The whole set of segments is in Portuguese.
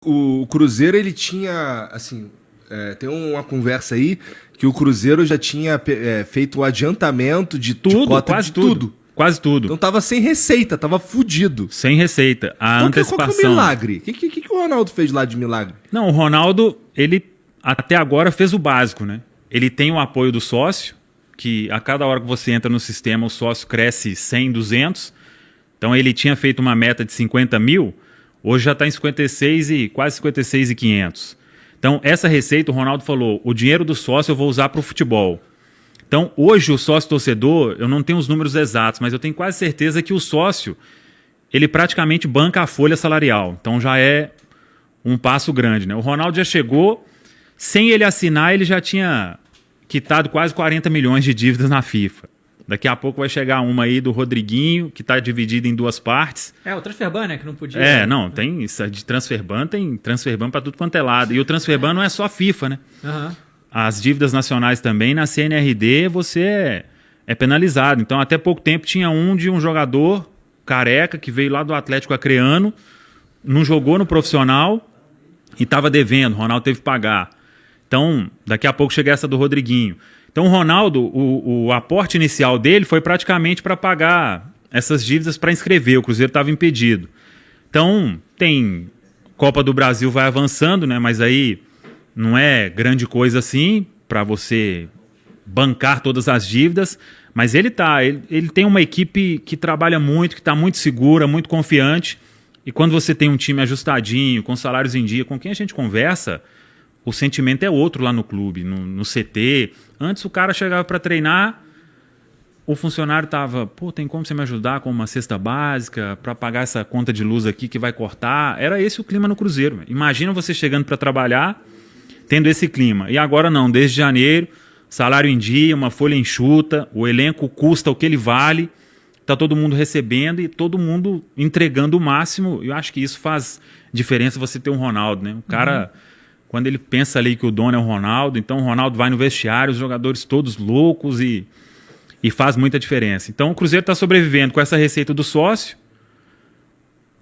O Cruzeiro, ele tinha, assim, tem uma conversa aí que o Cruzeiro já tinha feito o adiantamento de cota quase de tudo. Quase tudo. Então tava sem receita, tava fudido. Sem receita. Qual que é o milagre? O que o Ronaldo fez lá de milagre? Não, o Ronaldo, ele até agora fez o básico, né? Ele tem o apoio do sócio, que a cada hora que você entra no sistema, o sócio cresce 100, 200. Então ele tinha feito uma meta de 50 mil, hoje já está em 56 e quase 56.500. Então essa receita, o Ronaldo falou, o dinheiro do sócio eu vou usar para o futebol. Então hoje o sócio torcedor, eu não tenho os números exatos, mas eu tenho quase certeza que o sócio, ele praticamente banca a folha salarial. Então já é um passo grande, né? O Ronaldo já chegou, sem ele assinar, ele já tinha quitado quase 40 milhões de dívidas na FIFA. Daqui a pouco vai chegar uma aí do Rodriguinho, que está dividida em duas partes. O Transferban, né? Que não podia. Não, tem isso de Transferban, tem Transferban para tudo quanto é lado. E o Transferban não é só FIFA, né? Uhum. As dívidas nacionais também, na CNRD, você é penalizado. Então, até pouco tempo tinha de um jogador careca que veio lá do Atlético Acreano, não jogou no profissional e estava devendo. O Ronaldo teve que pagar. Então, daqui a pouco chega essa do Rodriguinho. Então o Ronaldo, o aporte inicial dele foi praticamente para pagar essas dívidas para inscrever, o Cruzeiro estava impedido. Então tem Copa do Brasil vai avançando, né? Mas aí não é grande coisa assim para você bancar todas as dívidas, mas ele tem uma equipe que trabalha muito, que está muito segura, muito confiante, e quando você tem um time ajustadinho, com salários em dia, com quem a gente conversa, o sentimento é outro lá no clube, no CT. Antes o cara chegava para treinar, o funcionário tava, tem como você me ajudar com uma cesta básica para pagar essa conta de luz aqui que vai cortar? Era esse o clima no Cruzeiro. Imagina você chegando para trabalhar, tendo esse clima. E agora não, desde janeiro, salário em dia, uma folha enxuta, o elenco custa o que ele vale, tá todo mundo recebendo e todo mundo entregando o máximo. Eu acho que isso faz diferença você ter um Ronaldo, né? O cara... Quando ele pensa ali que o dono é o Ronaldo, então o Ronaldo vai no vestiário, os jogadores todos loucos e faz muita diferença. Então o Cruzeiro está sobrevivendo com essa receita do sócio,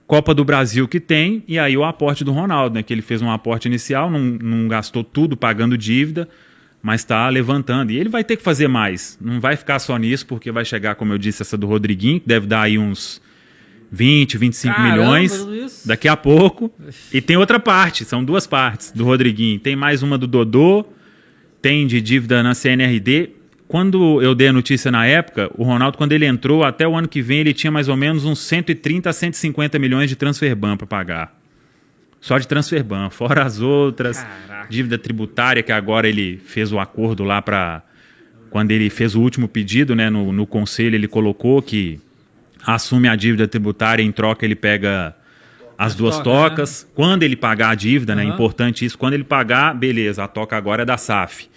Copa do Brasil que tem, e aí o aporte do Ronaldo, né, que ele fez um aporte inicial, não gastou tudo pagando dívida, mas está levantando. E ele vai ter que fazer mais, não vai ficar só nisso, porque vai chegar, como eu disse, essa do Rodriguinho, que deve dar aí uns 20, 25 milhões daqui a pouco. E tem outra parte, são duas partes do Rodriguinho. Tem mais uma do Dodô, tem de dívida na CNRD. Quando eu dei a notícia na época, o Ronaldo, quando ele entrou, até o ano que vem, ele tinha mais ou menos uns 130 a 150 milhões de Transferban para pagar. Só de Transferban, fora as outras. Caraca. Dívida tributária, que agora ele fez o acordo lá para... Quando ele fez o último pedido, né, no conselho, ele colocou que assume a dívida tributária, em troca ele pega as duas tocas. Né? Quando ele pagar a dívida, né, é importante isso, quando ele pagar, beleza, a toca agora é da SAF.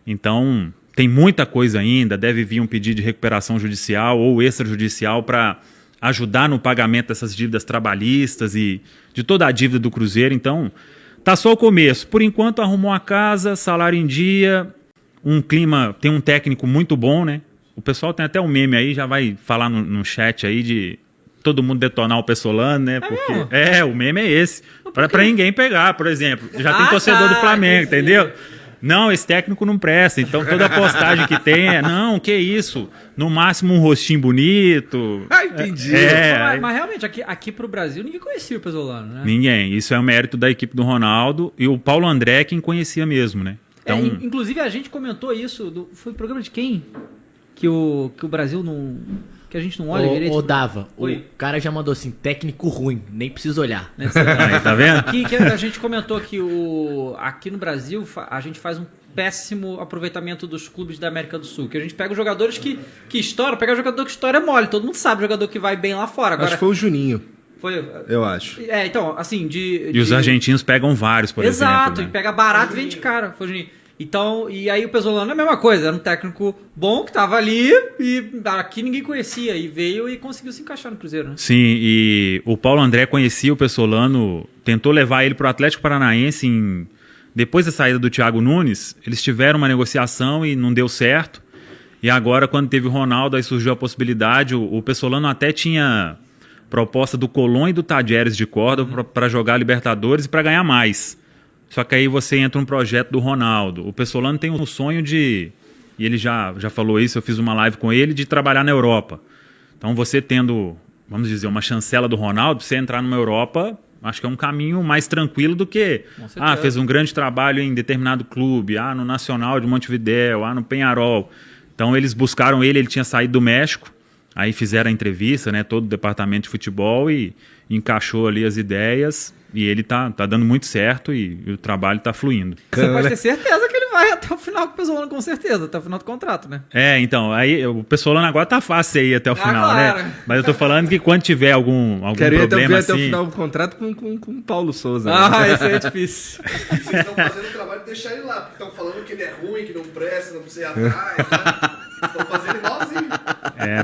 Então, tem muita coisa ainda, deve vir um pedido de recuperação judicial ou extrajudicial para ajudar no pagamento dessas dívidas trabalhistas e de toda a dívida do Cruzeiro. Então, tá só o começo. Por enquanto, arrumou a casa, salário em dia, um clima, tem um técnico muito bom, né? O pessoal tem até um meme aí, já vai falar no chat aí de todo mundo detonar o Pessolano, né? Porque o meme é esse. Para ninguém pegar, por exemplo. Já tem torcedor do Flamengo, entendeu? Não, esse técnico não presta. Então toda postagem que tem não, que isso? No máximo um rostinho bonito. Entendi. Mas realmente, aqui pro Brasil, ninguém conhecia o Pessolano, né? Ninguém. Isso é o mérito da equipe do Ronaldo e o Paulo André quem conhecia mesmo, né? Então... inclusive a gente comentou isso, foi o programa de quem? Que o Brasil não... Que a gente não olha direito. Dava. O cara já mandou assim, técnico ruim, nem precisa olhar. Aí, tá vendo? Que a gente comentou que aqui no Brasil a gente faz um péssimo aproveitamento dos clubes da América do Sul. Que a gente pega os jogadores que estouram, pega jogador que estoura é mole. Todo mundo sabe jogador que vai bem lá fora. Agora, acho que foi o Juninho. Foi, eu acho. Então, assim, E os argentinos pegam vários, por exemplo. Exato, né? E pega barato e vende caro. Foi o Juninho. Então, e aí o Pessolano é a mesma coisa, era um técnico bom que tava ali e aqui ninguém conhecia e veio e conseguiu se encaixar no Cruzeiro, né? Sim, e o Paulo André conhecia o Pessolano, tentou levar ele pro Atlético Paranaense depois da saída do Thiago Nunes, eles tiveram uma negociação e não deu certo. E agora, quando teve o Ronaldo, aí surgiu a possibilidade, o Pessolano até tinha proposta do Colón e do Tajeres de Córdoba para jogar Libertadores e para ganhar mais. Só que aí você entra um projeto do Ronaldo. O Pessolano tem um sonho de... E ele já falou isso, eu fiz uma live com ele, de trabalhar na Europa. Então você tendo, vamos dizer, uma chancela do Ronaldo, você entrar numa Europa, acho que é um caminho mais tranquilo do que... fez um grande trabalho em determinado clube, no Nacional de Montevidéu, no Peñarol. Então eles buscaram ele tinha saído do México, aí fizeram a entrevista, né, todo o departamento de futebol e encaixou ali as ideias e ele tá dando muito certo e o trabalho tá fluindo. Você pode ter certeza que ele vai até o final com o Pessolano, com certeza, até o final do contrato, né? Então, aí o Pessolano agora tá fácil aí até o final, claro. né? Mas eu tô falando que quando tiver algum Quero ir problema até o assim... final do contrato com o Paulo Souza. Né? Isso aí é difícil. Vocês estão fazendo o trabalho de deixar ele lá, porque estão falando que ele é ruim, que não presta, não precisa ir atrás. Estão fazendo igualzinho.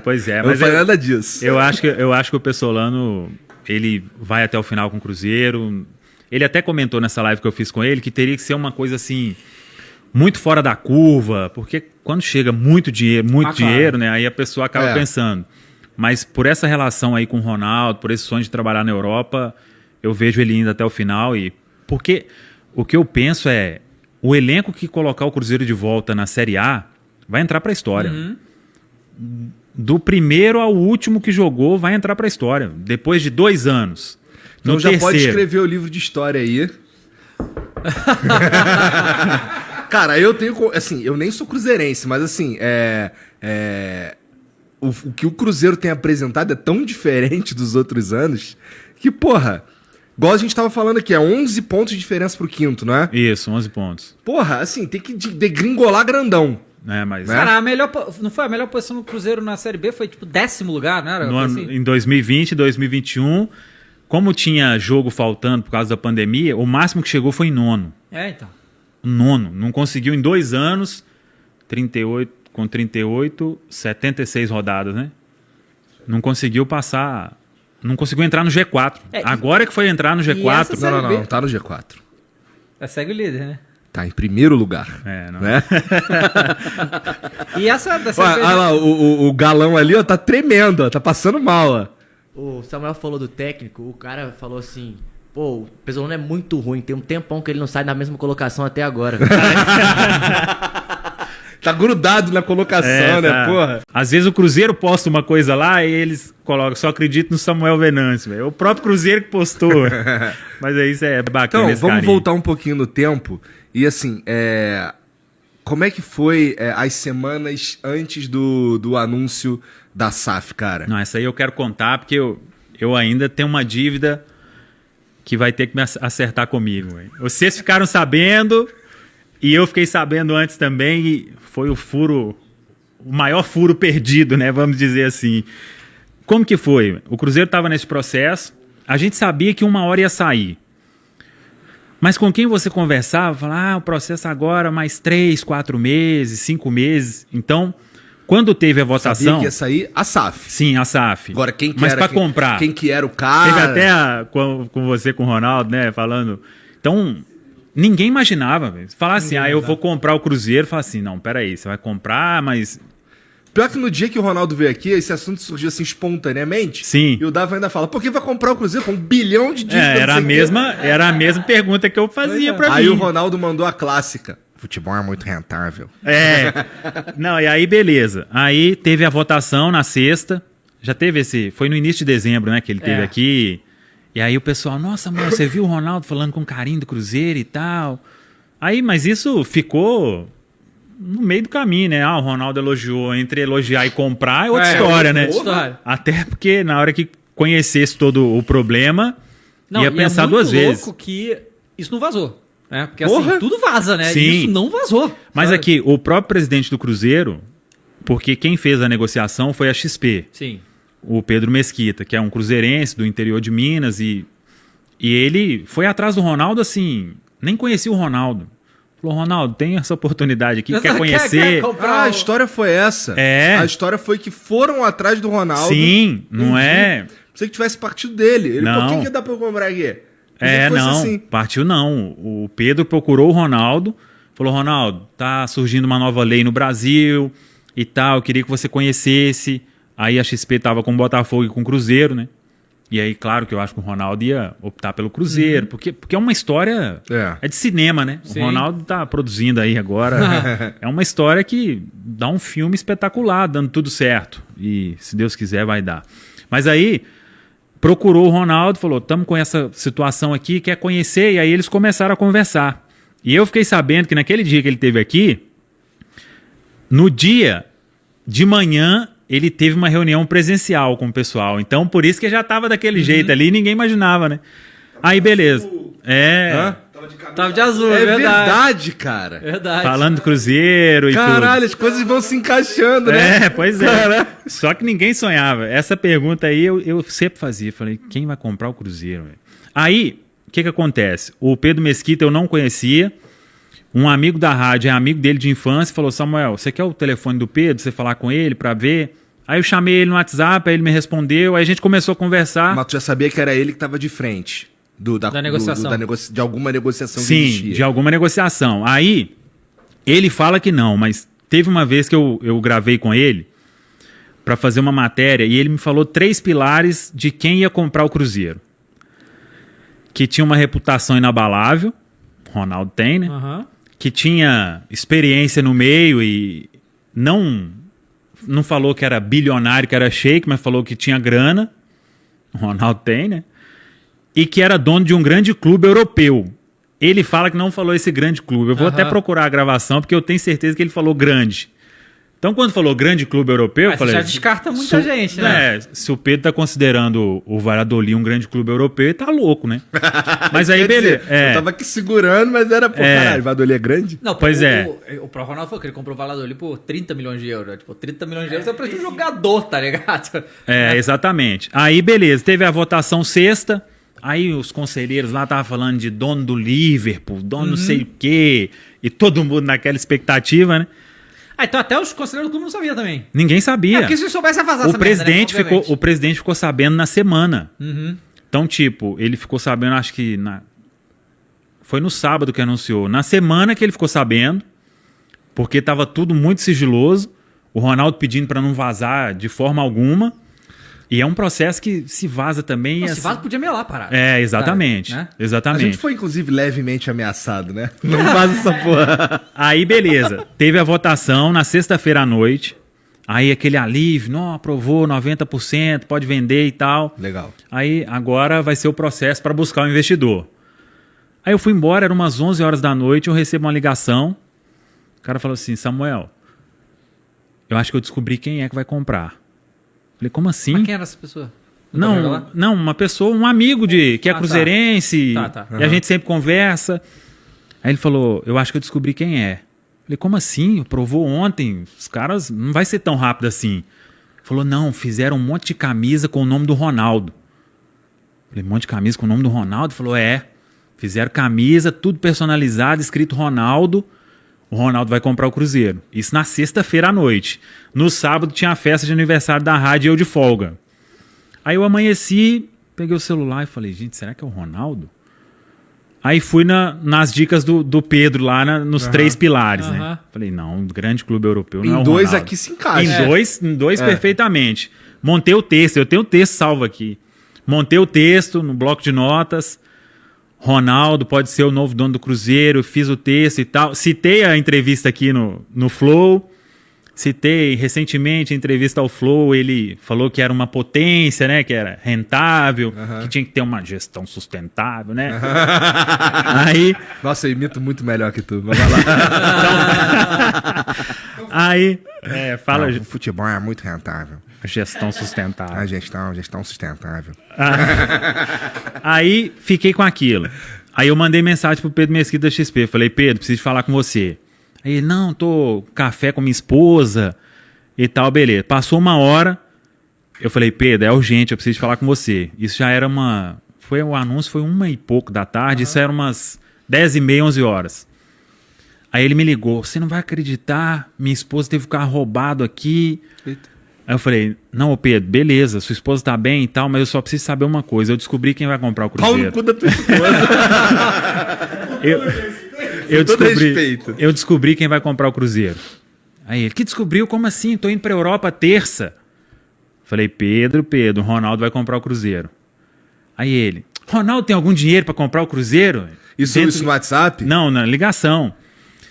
Pois é. Eu não Mas falei nada disso. eu acho que o Pessolano, ele vai até o final com o Cruzeiro. Ele até comentou nessa live que eu fiz com ele que teria que ser uma coisa assim, muito fora da curva, porque quando chega muito dinheiro, né, aí a pessoa acaba pensando. Mas por essa relação aí com o Ronaldo, por esse sonho de trabalhar na Europa, eu vejo ele indo até o final. Porque o que eu penso é, o elenco que colocar o Cruzeiro de volta na Série A vai entrar para a história. Do primeiro ao último que jogou vai entrar para a história. Depois de 2 anos. Então No já pode terceiro. escrever o livro de história aí. Cara, eu tenho... Assim, eu nem sou cruzeirense, mas assim, o que o Cruzeiro tem apresentado é tão diferente dos outros anos que, porra, igual a gente tava falando aqui, é 11 pontos de diferença pro quinto, não é? Isso, 11 pontos. Porra, assim, tem que degringolar grandão. Mas Cara, não foi a melhor posição do Cruzeiro na Série B? Foi tipo 10º lugar, né? em 2020 e 2021, como tinha jogo faltando por causa da pandemia, o máximo que chegou foi em 9º. Então. 9º. Não conseguiu em 2 anos, 38, 76 rodadas, né? Não conseguiu passar... Não conseguiu entrar no G4. Agora que foi entrar no G4... essa- Não, tá no G4. Segue o líder, né? Tá em primeiro lugar. Não. Né? E essa da Olha lá, o galão ali, ó, tá tremendo, ó, tá passando mal, ó. O Samuel falou do técnico, o cara falou assim, pô, o Pessolano é muito ruim, tem um tempão que ele não sai na mesma colocação até agora. Tá grudado na colocação, né, porra? Às vezes o Cruzeiro posta uma coisa lá e eles colocam, só acredito no Samuel Venâncio, velho. O próprio Cruzeiro que postou. Mas isso é bacana. Então, esse vamos carinho. voltar um pouquinho no tempo. E assim, como é que foi as semanas antes do anúncio da SAF, cara? Não, essa aí eu quero contar, porque eu ainda tenho uma dívida que vai ter que me acertar comigo. Véio. Vocês ficaram sabendo e eu fiquei sabendo antes também e foi o maior furo perdido, né? Vamos dizer assim. Como que foi? O Cruzeiro estava nesse processo, a gente sabia que uma hora ia sair. Mas com quem você conversava, falava, o processo agora mais 3, 4 meses, 5 meses. Então, quando teve a votação... Sabia que ia sair a SAF. Sim, a SAF. Agora, quem que Mas era... para comprar... Quem que era o cara... Teve até com você, com o Ronaldo, né, falando... Então, ninguém imaginava, velho. Falar assim, eu vou comprar o Cruzeiro. Falar assim, não, peraí, você vai comprar, mas... Pior que no dia que o Ronaldo veio aqui, esse assunto surgiu assim espontaneamente. Sim. E o Dava ainda fala, por que vai comprar o Cruzeiro com 1 bilhão de dívidas? Era a mesma pergunta que eu fazia pra mim. Aí o Ronaldo mandou a clássica. Futebol é muito rentável. Não, e aí beleza. Aí teve a votação na sexta. Já teve foi no início de dezembro, né, que ele teve aqui. E aí o pessoal, nossa, mano, você viu o Ronaldo falando com carinho do Cruzeiro e tal. Aí, mas isso ficou no meio do caminho, né? O Ronaldo elogiou, entre elogiar e comprar é outra história, né? História. Até porque na hora que conhecesse todo o problema, ia e pensar é muito 2 vezes. louco que isso não vazou. Né? Porque Porra. assim, tudo vaza, né? Sim. Isso não vazou. Mas sabe? aqui, o próprio presidente do Cruzeiro, porque quem fez a negociação foi a XP, Sim. o Pedro Mesquita, que é um cruzeirense do interior de Minas, e ele foi atrás do Ronaldo assim, nem conhecia o Ronaldo. Falou, Ronaldo, tem essa oportunidade aqui, quer conhecer? comprar A história foi essa. A história foi que foram atrás do Ronaldo. Sim, não é... Pensei que tivesse partido dele. Ele, Não. pô, quem que dá pra eu comprar aqui? Pensei que fosse Não, assim. partiu não. O Pedro procurou o Ronaldo, falou, Ronaldo, tá surgindo uma nova lei no Brasil e tal, eu queria que você conhecesse. Aí a XP tava com o Botafogo e com o Cruzeiro, né? E aí, claro que eu acho que o Ronaldo ia optar pelo Cruzeiro, porque é uma história... É de cinema, né? Sim. O Ronaldo tá produzindo aí agora. É uma história que dá um filme espetacular, dando tudo certo. E, se Deus quiser, vai dar. Mas aí, procurou o Ronaldo, falou, estamos com essa situação aqui, quer conhecer? E aí eles começaram a conversar. E eu fiquei sabendo que naquele dia que ele esteve aqui, no dia de manhã... ele teve uma reunião presencial com o pessoal. Então, por isso que já tava daquele jeito ali, ninguém imaginava, né? Aí, beleza. Tava de azul, É verdade. verdade, cara. Verdade. Falando do Cruzeiro e Caralho, as coisas vão se encaixando, né? Pois é. Caralho. Só que ninguém sonhava. Essa pergunta aí eu sempre fazia. Falei, quem vai comprar o Cruzeiro? Véio? Aí, o que acontece? O Pedro Mesquita eu não conhecia. Um amigo da rádio, é amigo dele de infância, falou, Samuel, você quer o telefone do Pedro, você falar com ele pra ver? Aí eu chamei ele no WhatsApp, aí ele me respondeu, aí a gente começou a conversar. Mas tu já sabia que era ele que tava de frente Da negociação. de alguma negociação que Sim, existia. de alguma negociação. Aí, ele fala que não, mas teve uma vez que eu gravei com ele pra fazer uma matéria e ele me falou 3 pilares de quem ia comprar o Cruzeiro. Que tinha uma reputação inabalável, Ronaldo tem, né? Aham. Que tinha experiência no meio e não falou que era bilionário, que era shake, mas falou que tinha grana. O Ronaldo tem, né? E que era dono de um grande clube europeu. Ele fala que não falou esse grande clube. Eu vou até procurar a gravação, porque eu tenho certeza que ele falou grande. Então, quando falou grande clube europeu, eu falei... já descarta muita gente, né? Se o Pedro tá considerando o Valladolid um grande clube europeu, ele tá louco, né? Mas aí, Quer beleza. dizer, eu tava aqui segurando, mas era, caralho, Valladolid é grande? Não, Pois o Pro Ronaldo falou que ele comprou o Valladolid por 30 milhões de euros. Tipo, 30 milhões de euros é pra um jogador, tá ligado? Exatamente. Aí, beleza. Teve a votação sexta. Aí os conselheiros lá estavam falando de dono do Liverpool, dono não sei o quê. E todo mundo naquela expectativa, né? Então até os conselheiros do clube não sabiam também. Ninguém sabia. Porque se soubesse, ia vazar O essa presidente, merda, né? o presidente ficou sabendo na semana. Uhum. Então, tipo, ele ficou sabendo, acho que foi no sábado que anunciou. Na semana que ele ficou sabendo, porque tava tudo muito sigiloso, o Ronaldo pedindo para não vazar de forma alguma. E é um processo que se vaza também. Não, se vaza, podia melar a parada. Exatamente. Né? A Exatamente. gente foi, inclusive, levemente ameaçado, né? Não faz essa porra. Aí, beleza. Teve a votação na sexta-feira à noite. Aí, aquele alívio, não, aprovou 90%, pode vender e tal. Legal. Aí, agora vai ser o processo para buscar o investidor. Aí eu fui embora, eram umas 11 horas da noite, eu recebo uma ligação. O cara falou assim, Samuel, eu acho que eu descobri quem é que vai comprar. Falei, como assim? Mas quem era essa pessoa? Não tá lá? Não, uma pessoa, um amigo que é cruzeirense, Tá. e a gente sempre conversa. Aí ele falou, eu acho que eu descobri quem é. Falei, como assim? Provou ontem, os caras, não vai ser tão rápido assim. Falou, não, fizeram um monte de camisa com o nome do Ronaldo. Falei, um monte de camisa com o nome do Ronaldo? Falou, fizeram camisa, tudo personalizado, escrito Ronaldo. O Ronaldo vai comprar o Cruzeiro. Isso na sexta-feira à noite. No sábado tinha a festa de aniversário da rádio e eu de folga. Aí eu amanheci, peguei o celular e falei, gente, será que é o Ronaldo? Aí fui nas dicas do Pedro lá nos 3 pilares, né? Falei, não, um grande clube europeu não é o Em dois Ronaldo. aqui se encaixa. Em dois perfeitamente. Montei o texto, eu tenho o texto salvo aqui. Montei o texto no bloco de notas. Ronaldo pode ser o novo dono do Cruzeiro, fiz o texto e tal. Citei a entrevista aqui no Flow. Citei recentemente a entrevista ao Flow, ele falou que era uma potência, né? Que era rentável, que tinha que ter uma gestão sustentável, né? Aí... Nossa, eu imito muito melhor que tu. Mas vai lá. Aí... fala... Não, o futebol é muito rentável. Gestão sustentável. A gestão sustentável. Aí fiquei com aquilo. Aí eu mandei mensagem pro Pedro Mesquita da XP. Falei, Pedro, preciso falar com você. Aí ele, não, tô café com minha esposa e tal, beleza. Passou 1 hora, eu falei, Pedro, é urgente, eu preciso falar com você. Isso já era o anúncio foi 1 e pouco da tarde, isso era umas 10h30, 11 horas. Aí ele me ligou, você não vai acreditar, minha esposa teve o carro roubado aqui. Eita. Aí eu falei, não, Pedro, beleza, sua esposa tá bem e tal, mas eu só preciso saber uma coisa, eu descobri quem vai comprar o Pau no Cruzeiro. cu da tua esposa. Eu descobri quem vai comprar o Cruzeiro. Aí ele, que descobriu? Como assim? Tô indo pra Europa terça. Falei, Pedro, o Ronaldo vai comprar o Cruzeiro. Aí ele, Ronaldo tem algum dinheiro pra comprar o Cruzeiro? Isso no WhatsApp? Não, na ligação.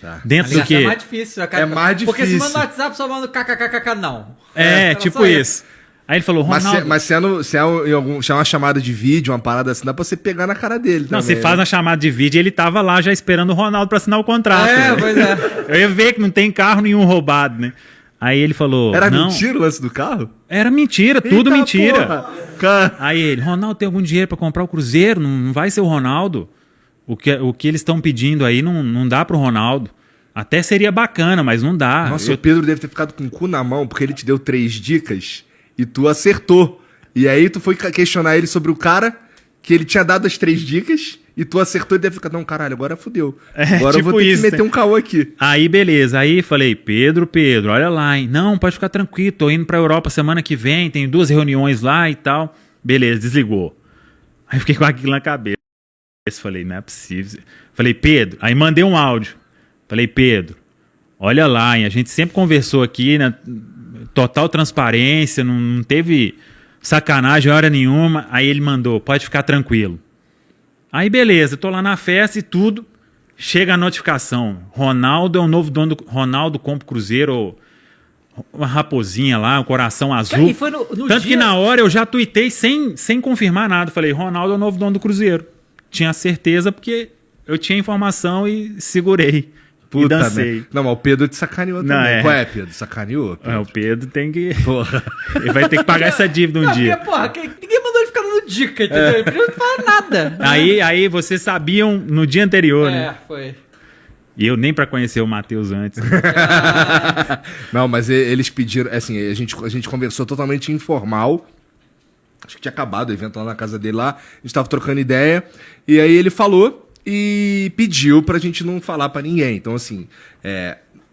Tá. Dentro A do ligação quê? é mais difícil. É mais Porque se difícil. manda no WhatsApp, só manda kkkk, não. É, Era tipo só isso. Aí ele falou, Ronaldo... Mas se é uma chamada de vídeo, uma parada assim, dá pra você pegar na cara dele Não, também, você faz né? na chamada de vídeo e ele tava lá já esperando o Ronaldo pra assinar o contrato. É, né? pois é. Eu ia ver que não tem carro nenhum roubado, né? Aí ele falou... Era não, mentira o lance do carro? Era mentira, tudo Eita, mentira. porra. Cara, Aí ele, Ronaldo tem algum dinheiro pra comprar o Cruzeiro? Não vai ser o Ronaldo. O que eles estão pedindo aí não dá pro Ronaldo. Até seria bacana, mas não dá. nossa, o Pedro deve ter ficado com o cu na mão, porque ele te deu 3 dicas e tu acertou. E aí tu foi questionar ele sobre o cara, que ele tinha dado as 3 dicas, e tu acertou e deve ficar, não, caralho, agora fudeu. Agora eu tipo vou ter isso, que meter né? um caô aqui. Aí, beleza. Aí falei, Pedro, olha lá, hein? Não, pode ficar tranquilo, tô indo pra Europa semana que vem, tem 2 reuniões lá e tal. Beleza, desligou. Aí fiquei com aquilo na cabeça. Falei, não é possível. Falei, Pedro, aí mandei um áudio. Falei, Pedro, olha lá, hein? A gente sempre conversou aqui, né? Total transparência, não teve sacanagem hora nenhuma. Aí ele mandou, pode ficar tranquilo. Aí beleza, tô lá na festa e tudo. Chega a notificação. Ronaldo é o novo dono do... Ronaldo compra o Cruzeiro, ou uma raposinha lá, um coração azul. E foi no Tanto dia- que na hora eu já tuitei sem confirmar nada. Falei, Ronaldo é o novo dono do Cruzeiro. Tinha certeza porque eu tinha informação e segurei. E dancei. né? Não, mas o Pedro te sacaneou Não, também. é. Qual é, Pedro? Sacaneou? Pedro? É, o Pedro tem que... Porra. Ele vai ter que pagar essa dívida um Não, dia. porque, porra, ninguém mandou ele ficar dando dica, entendeu? Ele não fala nada. Aí vocês sabiam no dia anterior, né? Foi. E eu nem pra conhecer o Matheus antes. Não, mas eles pediram, assim, a gente conversou totalmente informal. Acho que tinha acabado o evento lá na casa dele lá. A gente tava trocando ideia. E aí ele falou e pediu pra gente não falar pra ninguém. Então, assim,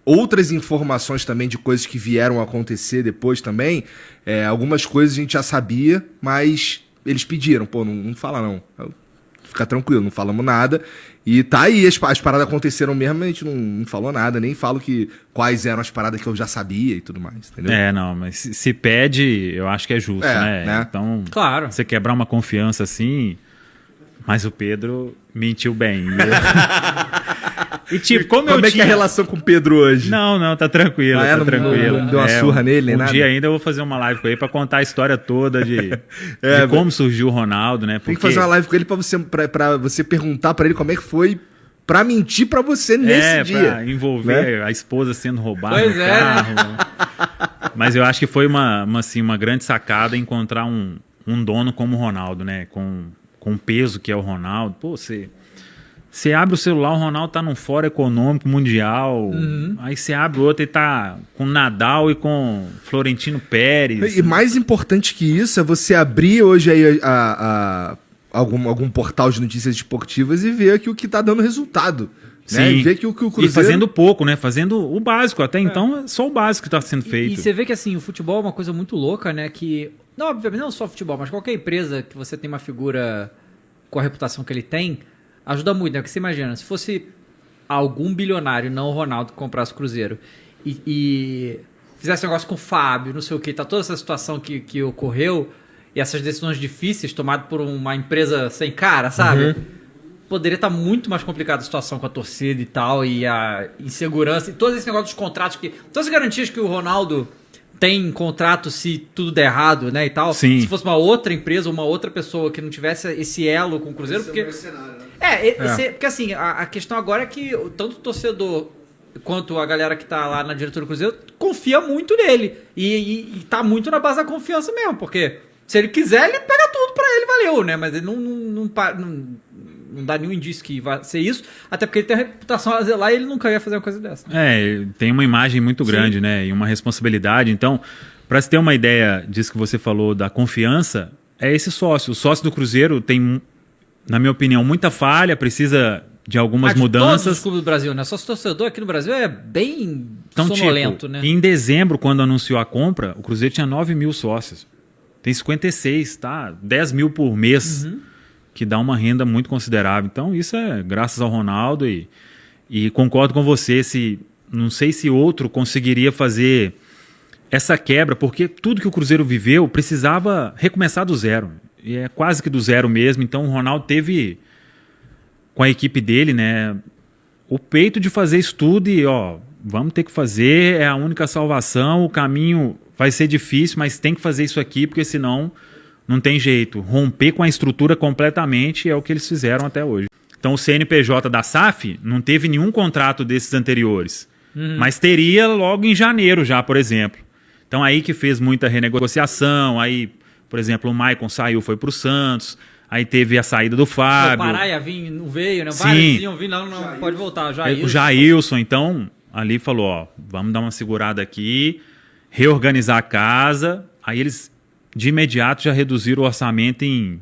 outras informações também de coisas que vieram a acontecer depois também. Algumas coisas a gente já sabia, mas eles pediram, pô, não fala não. Fica tranquilo, não falamos nada. E tá aí, as paradas aconteceram mesmo, a gente não falou nada, nem falo quais eram as paradas que eu já sabia e tudo mais, entendeu? Não, mas se pede, eu acho que é justo, né? Então, Claro. você quebrar uma confiança assim, mas o Pedro mentiu bem. E tipo, como é que é a tinha... relação com o Pedro hoje? Não, tá tranquilo, Ah, tá não- tranquilo. não deu uma surra nele, nem um nada? dia ainda eu vou fazer uma live com ele pra contar a história toda de como surgiu o Ronaldo, né? Tem que fazer uma live com ele pra você perguntar pra ele como é que foi pra mentir pra você nesse dia. Pra envolver a esposa sendo roubada Pois no é, carro. Né? Mas eu acho que foi uma grande sacada encontrar um dono como o Ronaldo, né? Com o peso que é o Ronaldo. Pô, você abre o celular, o Ronaldo tá num fórum econômico mundial. Aí você abre outro e tá com Nadal e com Florentino Pérez. E mais importante que isso é você abrir hoje aí algum portal de notícias esportivas e ver que o que tá dando resultado. Né? Sim. E ver que o Cruzeiro... E fazendo pouco, né? Fazendo o básico. Até então, é só o básico que tá sendo feito. E você vê que assim, o futebol é uma coisa muito louca, né? Que. Não, obviamente, não só futebol, mas qualquer empresa que você tem uma figura com a reputação que ele tem, ajuda muito, né? Porque você imagina, se fosse algum bilionário, não o Ronaldo, que comprasse o Cruzeiro e fizesse um negócio com o Fábio, não sei o que, tá toda essa situação que ocorreu e essas decisões difíceis tomadas por uma empresa sem cara, sabe? Poderia estar muito mais complicada a situação com a torcida e tal, e a insegurança, e todos esses negócios dos contratos, todas as garantias que o Ronaldo tem em contrato se tudo der errado, né, e tal. Sim. Se fosse uma outra empresa, uma outra pessoa que não tivesse esse elo com o Cruzeiro, Esse é porque... um mercenário, né? Porque assim, a questão agora é que tanto o torcedor quanto a galera que tá lá na diretoria do Cruzeiro confia muito nele. E tá muito na base da confiança mesmo, porque se ele quiser, ele pega tudo pra ele, valeu, né? Mas ele não dá nenhum indício que vai ser isso, até porque ele tem a reputação a zelar e ele nunca ia fazer uma coisa dessa. Tem uma imagem muito grande, né? E uma responsabilidade. Então, para se ter uma ideia disso que você falou da confiança, é esse sócio. O sócio do Cruzeiro tem, na minha opinião, muita falha, precisa de algumas De todos mudanças. os clubes do Brasil, né? Sócio torcedor aqui no Brasil é bem Então, sonolento, tipo, né? em dezembro, quando anunciou a compra, o Cruzeiro tinha 9 mil sócios. Tem 56, tá? 10 mil por mês, que dá uma renda muito considerável. Então, isso é graças ao Ronaldo e concordo com você. Não sei se outro conseguiria fazer essa quebra, porque tudo que o Cruzeiro viveu precisava recomeçar do zero. e é quase que do zero mesmo. Então o Ronaldo teve, com a equipe dele, né, o peito de fazer isso tudo e, ó, vamos ter que fazer, é a única salvação, o caminho vai ser difícil, mas tem que fazer isso aqui, porque senão não tem jeito. Romper com a estrutura completamente é o que eles fizeram até hoje. Então o CNPJ da SAF não teve nenhum contrato desses anteriores, mas teria logo em janeiro já, por exemplo. Então aí que fez muita renegociação, aí, por exemplo, o Maicon saiu, foi pro Santos, aí teve a saída do Fábio. O Pará ia vir, não veio, né? Sim. Vários iam vir, não pode voltar. O Jailson, então, ali falou, ó, vamos dar uma segurada aqui, reorganizar a casa. Aí eles, de imediato, já reduziram o orçamento em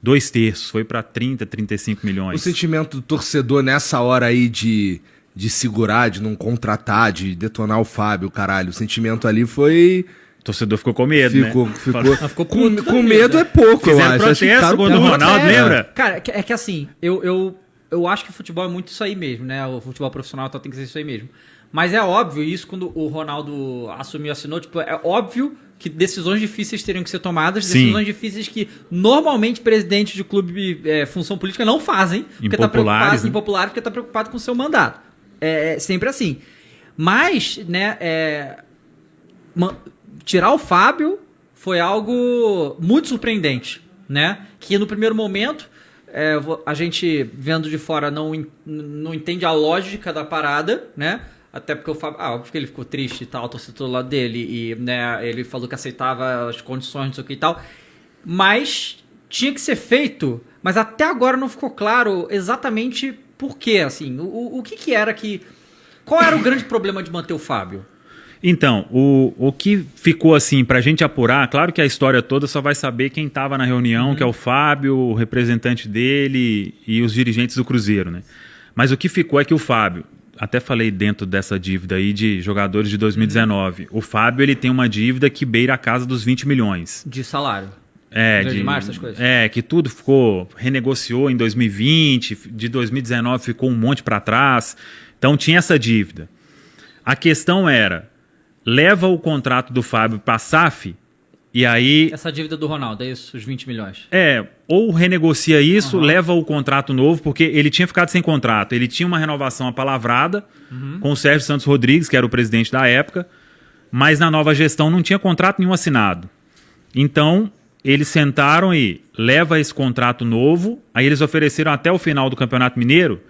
2/3, foi para 30, 35 milhões. O sentimento do torcedor nessa hora aí de segurar, de não contratar, de detonar o Fábio, caralho, o sentimento ali foi... O torcedor ficou com medo, né? Ficou com medo é pouco, eu Fizeram acho. protesto quando o Ronaldo, lembra? Cara, é que assim, eu acho que o futebol é muito isso aí mesmo, né? O futebol profissional tem que ser isso aí mesmo. Mas é óbvio, isso quando o Ronaldo assumiu, assinou, tipo, é óbvio que decisões difíceis teriam que ser tomadas, Sim. decisões difíceis que normalmente presidentes de clube função política não fazem, porque tá preocupado, né? impopulares, porque tá preocupado com o seu mandato. É sempre assim. Mas, né, tirar o Fábio foi algo muito surpreendente, né? Que no primeiro momento, a gente vendo de fora não entende a lógica da parada, né? Até porque o Fábio, óbvio que ele ficou triste e tal, o torcedor do lado dele, e né, ele falou que aceitava as condições, não sei o que e tal. Mas tinha que ser feito, mas até agora não ficou claro exatamente por quê, assim. O que era que... Qual era o grande problema de manter o Fábio? Então, o que ficou assim pra gente apurar, claro que a história toda só vai saber quem estava na reunião, que é o Fábio, o representante dele e os dirigentes do Cruzeiro, né? Mas o que ficou é que o Fábio, até falei dentro dessa dívida aí de jogadores de 2019, o Fábio ele tem uma dívida que beira a casa dos 20 milhões. De salário. De março, essas coisas. Que tudo renegociou em 2020, de 2019 ficou um monte para trás. Então tinha essa dívida. A questão era, leva o contrato do Fábio para a SAF e aí... Essa dívida do Ronaldo, é isso? Os 20 milhões? Ou renegocia isso, leva o contrato novo, porque ele tinha ficado sem contrato. Ele tinha uma renovação apalavrada com o Sérgio Santos Rodrigues, que era o presidente da época, mas na nova gestão não tinha contrato nenhum assinado. Então, eles sentaram e leva esse contrato novo, aí eles ofereceram até o final do Campeonato Mineiro,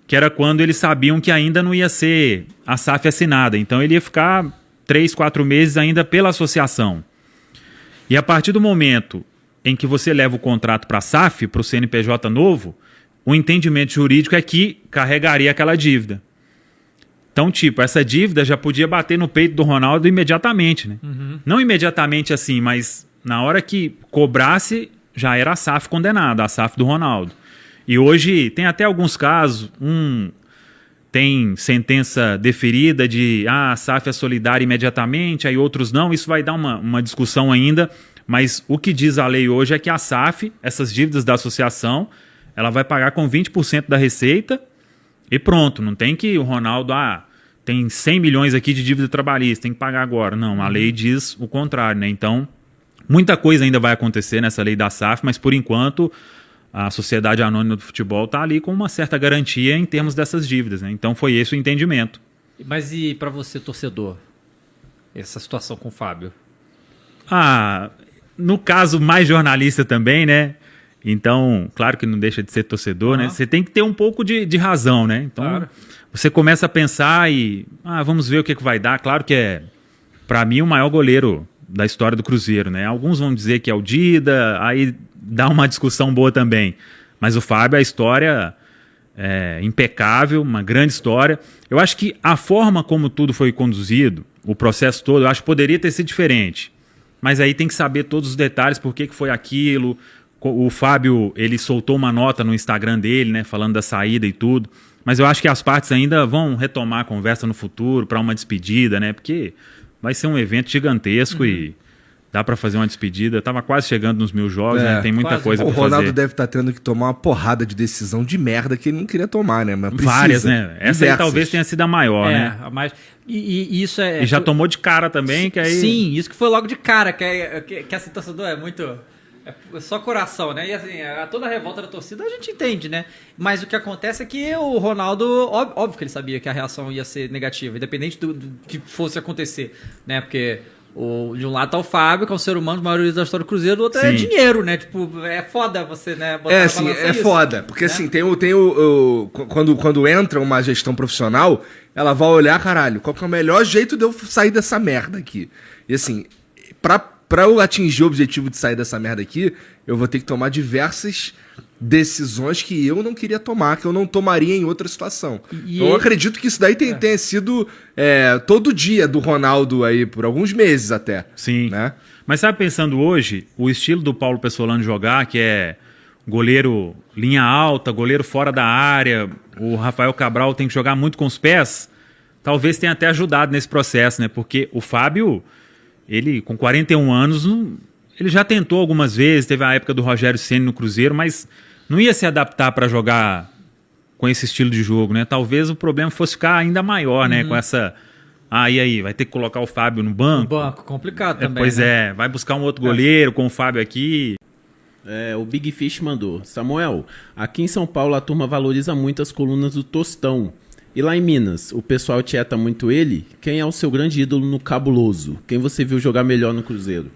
que era quando eles sabiam que ainda não ia ser a SAF assinada. Então ele ia ficar 3, 4 meses ainda pela associação. E a partir do momento em que você leva o contrato para a SAF, para o CNPJ novo, o entendimento jurídico é que carregaria aquela dívida. Então, tipo, essa dívida já podia bater no peito do Ronaldo imediatamente, né? Não imediatamente assim, mas na hora que cobrasse, já era a SAF condenada, a SAF do Ronaldo. E hoje tem até alguns casos, tem sentença deferida de a SAF é solidária imediatamente, aí outros não, isso vai dar uma discussão ainda, mas o que diz a lei hoje é que a SAF, essas dívidas da associação, ela vai pagar com 20% da receita e pronto, não tem que o Ronaldo, tem 100 milhões aqui de dívida trabalhista, tem que pagar agora. Não, a lei diz o contrário, né? Então, muita coisa ainda vai acontecer nessa lei da SAF, mas por enquanto a Sociedade Anônima do Futebol está ali com uma certa garantia em termos dessas dívidas, né? Então foi esse o entendimento. Mas e para você, torcedor, essa situação com o Fábio? No caso mais jornalista também, né? Então, claro que não deixa de ser torcedor, né? Você tem que ter um pouco de razão, né? Então, você começa a pensar e... vamos ver o que vai dar. Claro que para mim, o maior goleiro da história do Cruzeiro, né? Alguns vão dizer que é o Dida, aí dá uma discussão boa também. Mas o Fábio, a história é impecável, uma grande história. Eu acho que a forma como tudo foi conduzido, o processo todo, eu acho que poderia ter sido diferente. Mas aí tem que saber todos os detalhes, por que foi aquilo. O Fábio, ele soltou uma nota no Instagram dele, né, falando da saída e tudo. Mas eu acho que as partes ainda vão retomar a conversa no futuro para uma despedida, né? Porque vai ser um evento gigantesco e dá para fazer uma despedida. Eu tava quase chegando nos 1000 jogos, né? Tem muita coisa para fazer. O Ronaldo deve estar tendo que tomar uma porrada de decisão de merda que ele não queria tomar, né? Mas precisa. Várias, né? Essa aí talvez tenha sido a maior, né? Mas, e isso E já tomou de cara também, que aí... Sim, isso que foi logo de cara, que esse torcedor é muito... É só coração, né? E assim, toda a revolta da torcida a gente entende, né? Mas o que acontece é que o Ronaldo, óbvio que ele sabia que a reação ia ser negativa, independente do que fosse acontecer, né? Porque de um lado tá o Fábio, que é um ser humano, a maioria da história do Cruzeiro, do outro é Sim. dinheiro, né? Tipo, é foda você, né? botar na Assim, balança é isso, foda. Porque né? assim, quando entra uma gestão profissional, ela vai olhar, caralho, qual que é o melhor jeito de eu sair dessa merda aqui? E assim, pra eu atingir o objetivo de sair dessa merda aqui, eu vou ter que tomar diversas decisões que eu não queria tomar, que eu não tomaria em outra situação. Então eu acredito que isso daí tenha sido todo dia do Ronaldo aí, por alguns meses até. Sim. Né? Mas sabe, pensando hoje, o estilo do Paulo Pessolano jogar, que é goleiro linha alta, goleiro fora da área, o Rafael Cabral tem que jogar muito com os pés, talvez tenha até ajudado nesse processo, né? Porque o Fábio, ele com 41 anos, ele já tentou algumas vezes, teve a época do Rogério Ceni no Cruzeiro, mas não ia se adaptar para jogar com esse estilo de jogo, né? Talvez o problema fosse ficar ainda maior, né? Com essa... e aí? Vai ter que colocar o Fábio no banco? Banco, complicado também. Pois né? vai buscar um outro goleiro com o Fábio aqui. O Big Fish mandou: Samuel, aqui em São Paulo a turma valoriza muito as colunas do Tostão. E lá em Minas, o pessoal tieta muito ele? Quem é o seu grande ídolo no Cabuloso? Quem você viu jogar melhor no Cruzeiro?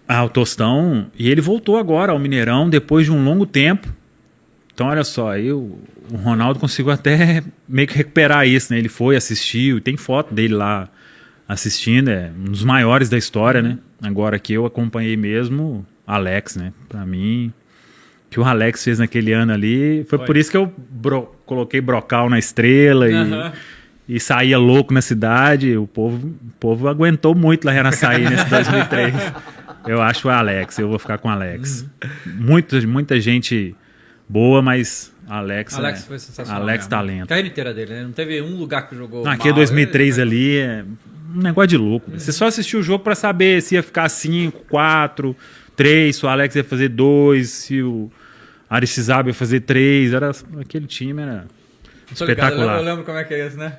O Tostão. E ele voltou agora ao Mineirão depois de um longo tempo. Então, olha só, aí o Ronaldo conseguiu até meio que recuperar isso, né? Ele foi, assistiu, tem foto dele lá assistindo, é um dos maiores da história, né? Agora que eu acompanhei mesmo, Alex, né? Pra mim, o que o Alex fez naquele ano ali, foi por isso que eu coloquei Brocal na estrela e saía louco na cidade. O povo aguentou muito lá na sair nesse 2003. Eu acho o Alex, eu vou ficar com o Alex. Muita gente boa, mas Alex foi sensacional. Alex mesmo. talento. A carreira inteira dele, né? Não teve um lugar que jogou. Aquele 2003 ali é um negócio de louco. Você só assistiu o jogo pra saber se ia ficar 5, 4, 3, se o Alex ia fazer 2, se o Aristizábal ia fazer 3. Aquele time era espetacular. Eu lembro como é que é isso, né?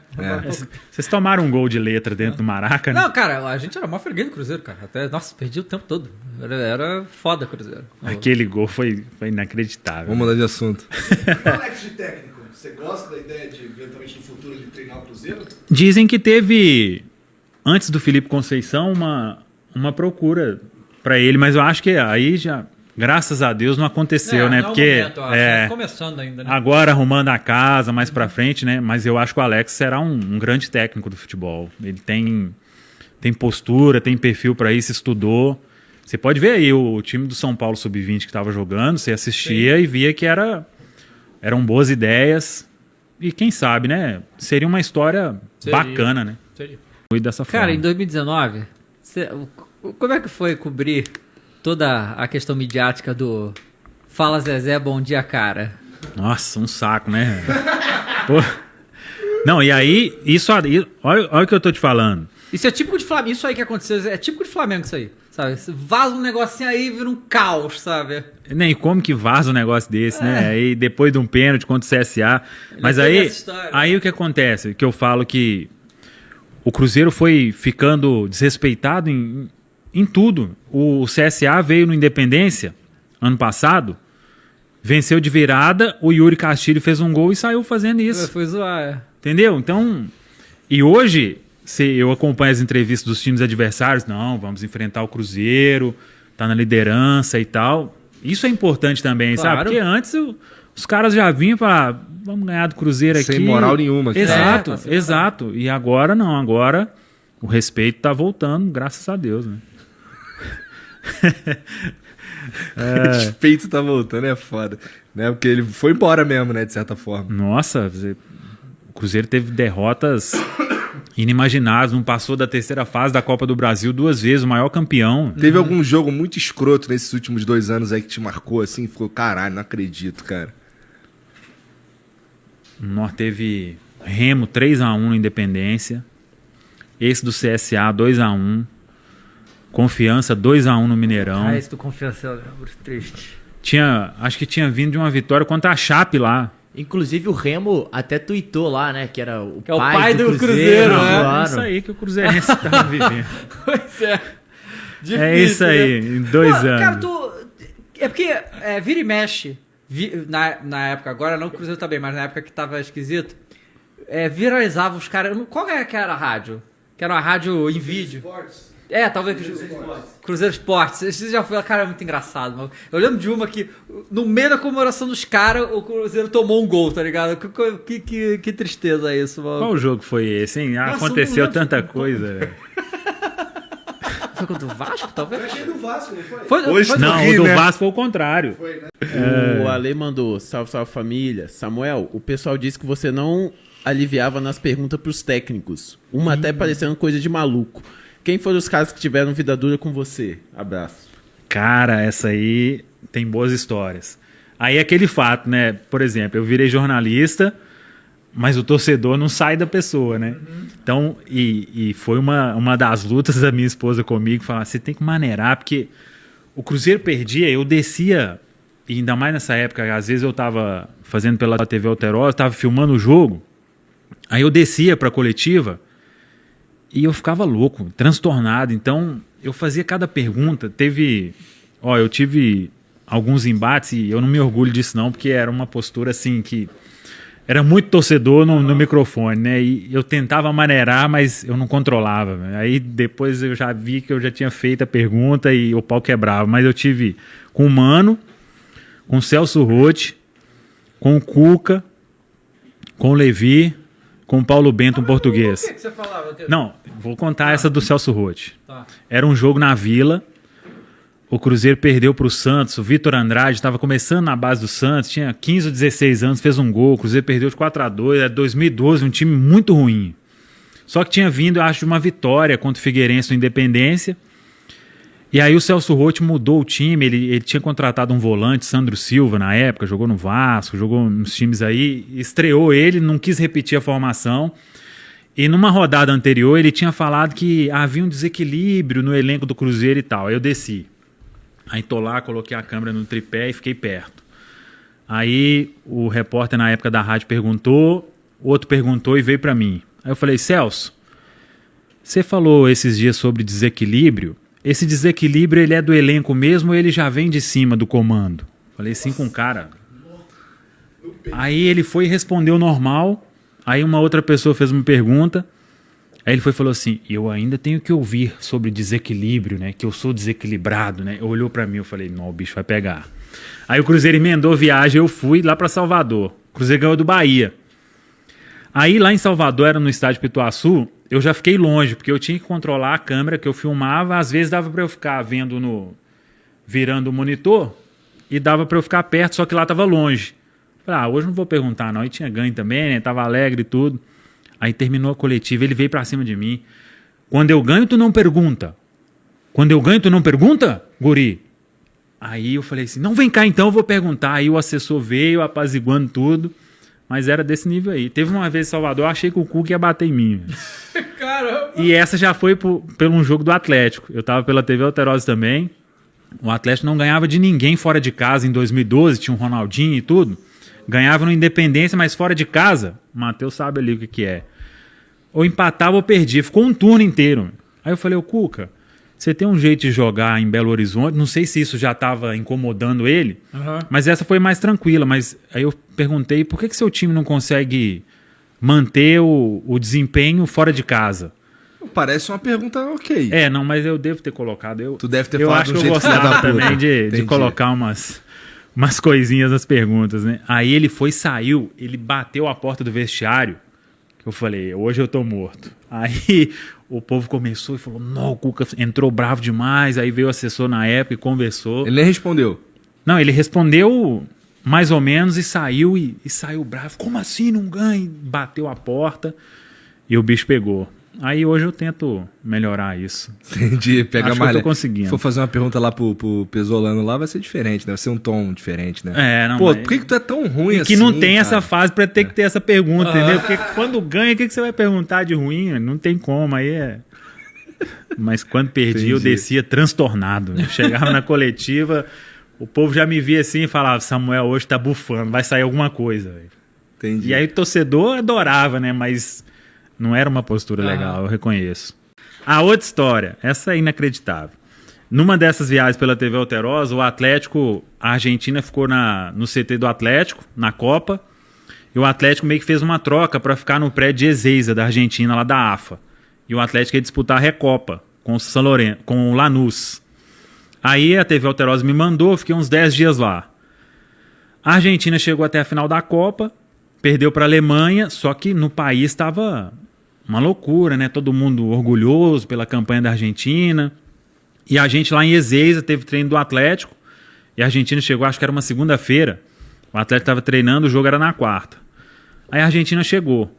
Vocês tomaram um gol de letra dentro do Maraca, né? Não, cara, a gente era mó freguês do Cruzeiro, cara. Nossa, perdi o tempo todo. Era foda o Cruzeiro. Aquele gol foi inacreditável. Vamos mudar de assunto. Alex, de técnico, você gosta da ideia de, eventualmente, no futuro, de treinar o Cruzeiro? Dizem que teve, antes do Felipe Conceição, uma procura pra ele, mas eu acho que aí já, graças a Deus, não aconteceu, né? Não, Porque momento, tá começando ainda, né? agora arrumando a casa mais pra frente, né? Mas eu acho que o Alex será um grande técnico do futebol. Ele tem postura, tem perfil pra isso, estudou. Você pode ver aí o time do São Paulo Sub-20 que estava jogando, você assistia e via que eram boas ideias. E quem sabe, né? Seria uma história bacana, né? Foi dessa Cara, forma. em 2019, como é que foi cobrir toda a questão midiática do Fala Zezé, bom dia, cara? Nossa, um saco, né? Pô. Não, e aí, isso aí, olha o que eu tô te falando. Isso é típico de Flamengo, isso aí que aconteceu, é típico de Flamengo isso aí, sabe? Vaza um negocinho aí e vira um caos, sabe? Nem como que vaza um negócio desse, né? Aí depois de um pênalti contra o CSA. Mas teve aí, essa história. aí o que acontece? Que eu falo que o Cruzeiro foi ficando desrespeitado em tudo. O CSA veio no Independência ano passado, venceu de virada, o Yuri Castilho fez um gol e saiu fazendo isso. Foi zoar, Entendeu? Então, e hoje, se eu acompanho as entrevistas dos times adversários, não, vamos enfrentar o Cruzeiro, tá na liderança e tal. Isso é importante também, Claro. sabe? Porque antes os caras já vinham para vamos ganhar do Cruzeiro aqui. Sem moral nenhuma. Exato, tá sem exato. E agora não, agora o respeito tá voltando, graças a Deus, né? Respeito tá voltando, é foda. Né? Porque ele foi embora mesmo, né? De certa forma. Nossa, o Cruzeiro teve derrotas inimagináveis, não passou da terceira fase da Copa do Brasil 2 vezes, o maior campeão. Teve algum jogo muito escroto nesses últimos 2 anos aí que te marcou assim? Ficou, caralho, não acredito, cara. Nós teve Remo 3-1 no Independência, esse do CSA 2-1, Confiança 2-1 no Mineirão. esse do Confiança, eu lembro, triste. Acho que tinha vindo de uma vitória contra a Chape lá. Inclusive o Remo até tuitou lá, né? Que era o Que é o pai do Cruzeiro, né? É zoaram. isso aí que o Cruzeirense estava vivendo. Pois é. É isso aí, em 2 anos. Cara, É porque vira e mexe, na época, agora não, o Cruzeiro tá bem, mas na época que tava esquisito, viralizava os caras. Qual que era a rádio? Que era uma rádio em vídeo. Esportes. Talvez Cruzeiro Esportes. Esse já foi, cara, é muito engraçado, mano. Eu lembro de uma que, no meio da comemoração dos caras, o Cruzeiro tomou um gol, tá ligado? Que tristeza isso, mano. Qual jogo foi esse, hein? Nossa, Aconteceu não lembro. tanta coisa, velho. Foi contra o Vasco, Eu talvez? achei do Vasco, não foi? Hoje foi- Não, Rio, o do né? Vasco foi o contrário. Foi, né? O Ale mandou, salve, salve família. Samuel, o pessoal disse que você não aliviava nas perguntas pros técnicos. Uma até parecendo coisa de maluco. Quem foram os caras que tiveram vida dura com você? Abraço. Cara, essa aí tem boas histórias. Aí é aquele fato, né? Por exemplo, eu virei jornalista, mas o torcedor não sai da pessoa, né? Então, e foi uma das lutas da minha esposa comigo, falar, você tem que maneirar, porque o Cruzeiro perdia, eu descia, e ainda mais nessa época, às vezes eu tava fazendo pela TV Alterosa, tava filmando o jogo, aí eu descia pra coletiva, e eu ficava louco, transtornado. Então, eu fazia cada pergunta. Eu tive alguns embates e eu não me orgulho disso não, porque era uma postura assim que era muito torcedor no microfone, né? E eu tentava maneirar, mas eu não controlava. Aí depois eu já vi que eu já tinha feito a pergunta e o pau quebrava. Mas eu tive com o Mano, com o Celso Roth, com o Cuca, com o Levi, com o Paulo Bento, um português. Por que você falava? Não, vou contar essa do Celso Roth. Tá. Era um jogo na Vila, o Cruzeiro perdeu para o Santos, o Vitor Andrade estava começando na base do Santos, tinha 15 ou 16 anos, fez um gol, o Cruzeiro perdeu de 4-2, era 2012, um time muito ruim. Só que tinha vindo, eu acho, de uma vitória contra o Figueirense no Independência. E aí o Celso Roth mudou o time, ele tinha contratado um volante, Sandro Silva, na época, jogou no Vasco, jogou nos times aí, estreou ele, não quis repetir a formação. E numa rodada anterior ele tinha falado que havia um desequilíbrio no elenco do Cruzeiro e tal. Aí eu desci. Aí tô lá, coloquei a câmera no tripé e fiquei perto. Aí o repórter na época da rádio perguntou, outro perguntou e veio pra mim. Aí eu falei, Celso, você falou esses dias sobre desequilíbrio. Esse desequilíbrio ele é do elenco mesmo ou ele já vem de cima do comando? Falei sim com o cara. Aí ele foi e respondeu normal. Aí uma outra pessoa fez uma pergunta. Aí ele foi e falou assim, eu ainda tenho que ouvir sobre desequilíbrio, né? Que eu sou desequilibrado, né? Olhou pra mim, eu falei, não, o bicho vai pegar. Aí o Cruzeiro emendou viagem, eu fui lá pra Salvador. O Cruzeiro ganhou do Bahia. Aí lá em Salvador, era no estádio Pituaçu, eu já fiquei longe, porque eu tinha que controlar a câmera que eu filmava, às vezes dava pra eu ficar vendo virando o monitor, e dava pra eu ficar perto, só que lá tava longe. Falei, hoje não vou perguntar não, e tinha ganho também, né, tava alegre e tudo. Aí terminou a coletiva, ele veio pra cima de mim. Quando eu ganho, tu não pergunta. Quando eu ganho, tu não pergunta, guri? Aí eu falei assim, não, vem cá então, eu vou perguntar. Aí o assessor veio, apaziguando tudo. Mas era desse nível aí. Teve uma vez em Salvador, eu achei que o Cuca ia bater em mim. Caramba! E essa já foi pelo um jogo do Atlético. Eu tava pela TV Alterosa também. O Atlético não ganhava de ninguém fora de casa em 2012. Tinha um Ronaldinho e tudo. Ganhava no Independência, mas fora de casa. O Matheus sabe ali o que é. Ou empatava ou perdia. Ficou um turno inteiro. Aí eu falei, ô Cuca, você tem um jeito de jogar em Belo Horizonte? Não sei se isso já estava incomodando ele, mas essa foi mais tranquila. Mas aí eu perguntei, por que seu time não consegue manter o desempenho fora de casa? Parece uma pergunta ok. Não, mas eu devo ter colocado. Tu deve ter eu falado acho de um que eu jeito filha da gostava puta. também de Entendi. colocar umas coisinhas nas perguntas, né? Aí ele saiu, ele bateu a porta do vestiário. Eu falei, hoje eu tô morto. Aí o povo começou e falou, não, o Cuca entrou bravo demais. Aí veio o assessor na época e conversou. Ele nem respondeu. Não, ele respondeu mais ou menos e saiu e saiu bravo. Como assim não ganha? Bateu a porta e o bicho pegou. Aí hoje eu tento melhorar isso. Entendi, pega Acho que malha. eu tô conseguindo. Se for fazer uma pergunta lá pro Pesolano lá, vai ser diferente, né? Vai ser um tom diferente, né? Não, Pô, mas... por que tu é tão ruim E assim, que não tem essa cara? fase pra ter que ter essa pergunta, entendeu? Porque quando ganha, o que você vai perguntar de ruim? Não tem como, aí é... Mas quando perdi, eu Entendi. descia transtornado. Eu chegava na coletiva, o povo já me via assim e falava, Samuel hoje tá bufando, vai sair alguma coisa. Véio. Entendi. E aí o torcedor adorava, né? Mas não era uma postura legal, eu reconheço. A outra história, essa é inacreditável. Numa dessas viagens pela TV Alterosa, o Atlético, a Argentina ficou no CT do Atlético, na Copa, e o Atlético meio que fez uma troca para ficar no prédio de Ezeiza, da Argentina, lá da AFA. E o Atlético ia disputar a Recopa com o San Lorenzo, com o Lanús. Aí a TV Alterosa me mandou, fiquei uns 10 dias lá. A Argentina chegou até a final da Copa, perdeu para a Alemanha, só que no país estava uma loucura, né? Todo mundo orgulhoso pela campanha da Argentina. E a gente lá em Ezeiza teve treino do Atlético, e a Argentina chegou, acho que era uma segunda-feira. O Atlético estava treinando, o jogo era na quarta. Aí a Argentina chegou.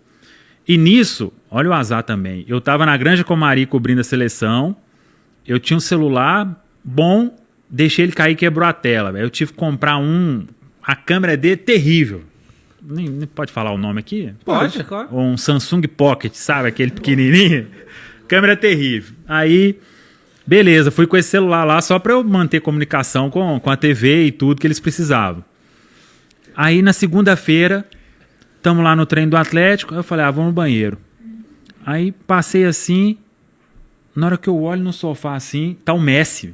E nisso, olha o azar também, eu estava na Granja Comari cobrindo a seleção, eu tinha um celular bom, deixei ele cair e quebrou a tela. Eu tive que comprar a câmera dele terrível. Nem pode falar o nome aqui? Pode, claro. Um Samsung Pocket, sabe? Aquele pequenininho. Câmera terrível. Aí, beleza, fui com esse celular lá só para eu manter comunicação com a TV e tudo que eles precisavam. Aí, na segunda-feira, estamos lá no treino do Atlético, eu falei, vamos no banheiro. Aí, passei assim, na hora que eu olho no sofá assim, tá o Messi,